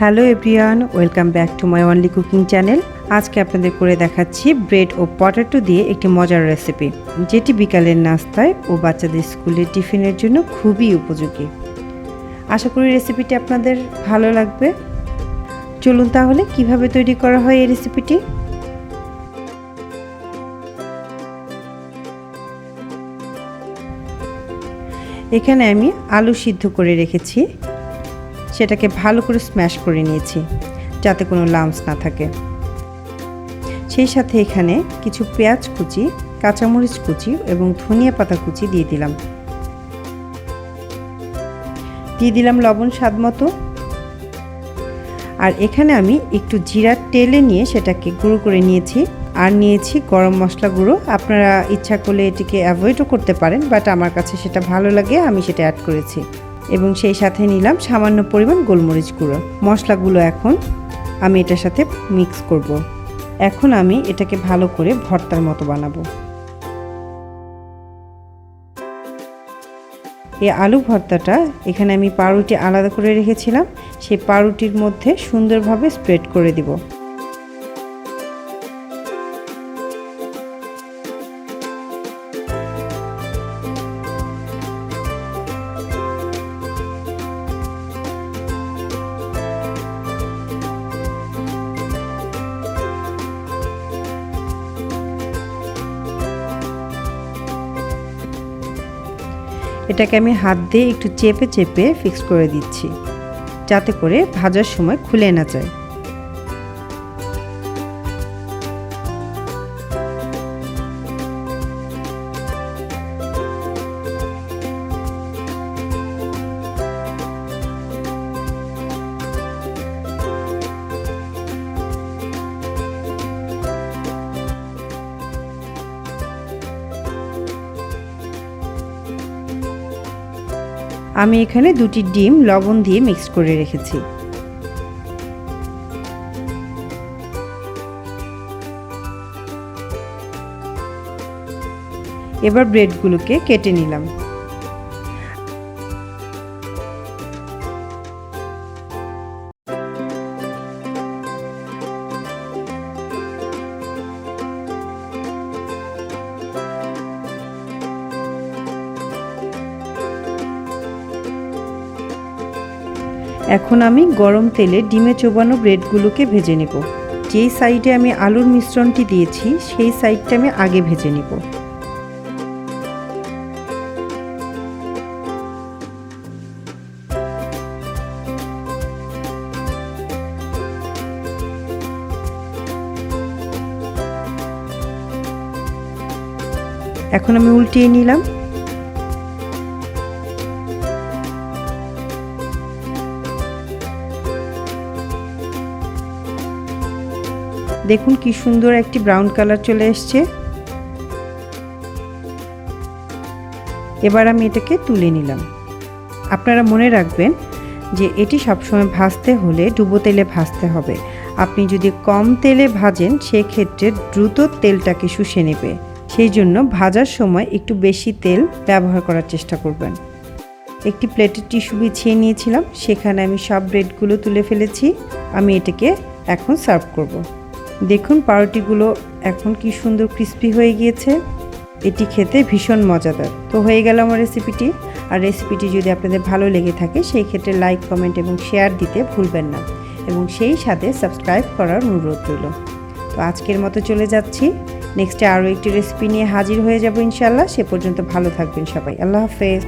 Hello everyone, welcome back to my only cooking channel. আজকে আপনাদের করে দেখাচ্ছি ব্রেড ও পটেটো দিয়ে একটি মজার রেসিপি, যেটি বিকালের নাস্তায় ও বাচ্চাদের স্কুলের টিফিনের জন্য খুবই উপযোগী। আশা করি রেসিপিটি আপনাদের ভালো লাগবে। চলুন তাহলে কিভাবে তৈরি করা হয় এই রেসিপিটি। এখানে আমি আলু সিদ্ধ করে রেখেছি, সেটাকে ভালো করে স্ম্যাশ করে নিয়েছি যাতে কোনো লাম্পস না থাকে। সেই সাথে এখানে কিছু পেঁয়াজ কুচি, কাঁচামরিচ কুচি এবং ধনিয়া পাতা কুচি দিয়ে দিলাম লবণ স্বাদ মতো। আর এখানে আমি একটু জিরা টেলে নিয়ে সেটাকে গুঁড়ো করে নিয়েছি। আর নিয়েছি গরম মশলা গুঁড়ো। আপনারা ইচ্ছা করলে এটিকে অ্যাভয়েডও করতে পারেন, বাট আমার কাছে সেটা ভালো লাগে, আমি সেটা অ্যাড করেছি। এবং সেই সাথে নিলাম সামান্য পরিমাণ গোলমরিচ গুঁড়ো। মশলাগুলো এখন আমি এটার সাথে মিক্স করব। এখন আমি এটাকে ভালো করে ভর্তার মতো বানাবো। এই আলু ভর্তাটা এখানে আমি পাউরুটি আলাদা করে রেখেছিলাম, সেই পাউরুটির মধ্যে সুন্দরভাবে স্প্রেড করে দিব। এটাকে আমি হাত দিয়ে একটু চেপে চেপে ফিক্স করে দিচ্ছি, যাতে করে ভাজার সময় খুলে না যায়। আমি এখানে 2টি ডিম লবণ দিয়ে মিক্স করে রেখেছি। এবার ব্রেডগুলোকে কেটে নিলাম। এখন আমি গরম তেলে ডিমে চোবানো ব্রেডগুলোকে ভেজে নেব। যেই সাইডে আমি আলুর মিশ্রণটি দিয়েছি সেই সাইডটা আমি আগে ভেজে নেব। এখন আমি উল্টিয়ে নিলাম। দেখুন কি সুন্দর একটি ব্রাউন কালার চলে এসছে। এবার আমি এটাকে তুলে নিলাম। আপনারা মনে রাখবেন যে এটি সবসময় ভাজতে হলে ডুবো তেলে ভাজতে হবে। আপনি যদি কম তেলে ভাজেন সেক্ষেত্রে দ্রুত তেলটাকে শুষে নেবে, সেই জন্য ভাজার সময় একটু বেশি তেল ব্যবহার করার চেষ্টা করবেন। একটি প্লেটের টিস্যু বিছিয়ে নিয়েছিলাম, সেখানে আমি সব ব্রেডগুলো তুলে ফেলেছি। আমি এটাকে এখন সার্ভ করব। দেখুন পাউরুটিগুলো এখন কি সুন্দর ক্রিস্পি হয়ে গিয়েছে। এটি খেতে ভীষণ মজাদার। তো হয়ে গেল আমার রেসিপিটি। আর রেসিপিটি যদি আপনাদের ভালো লেগে থাকে সেই ক্ষেত্রে লাইক, কমেন্ট এবং শেয়ার দিতে ভুলবেন না, এবং সেই সাথে সাবস্ক্রাইব করার অনুরোধ রইল। তো আজকের মতো চলে যাচ্ছি। নেক্সটে আরও একটি রেসিপি নিয়ে হাজির হয়ে যাব ইনশাল্লাহ। সে পর্যন্ত ভালো থাকবেন সবাই। আল্লাহ হাফেজ।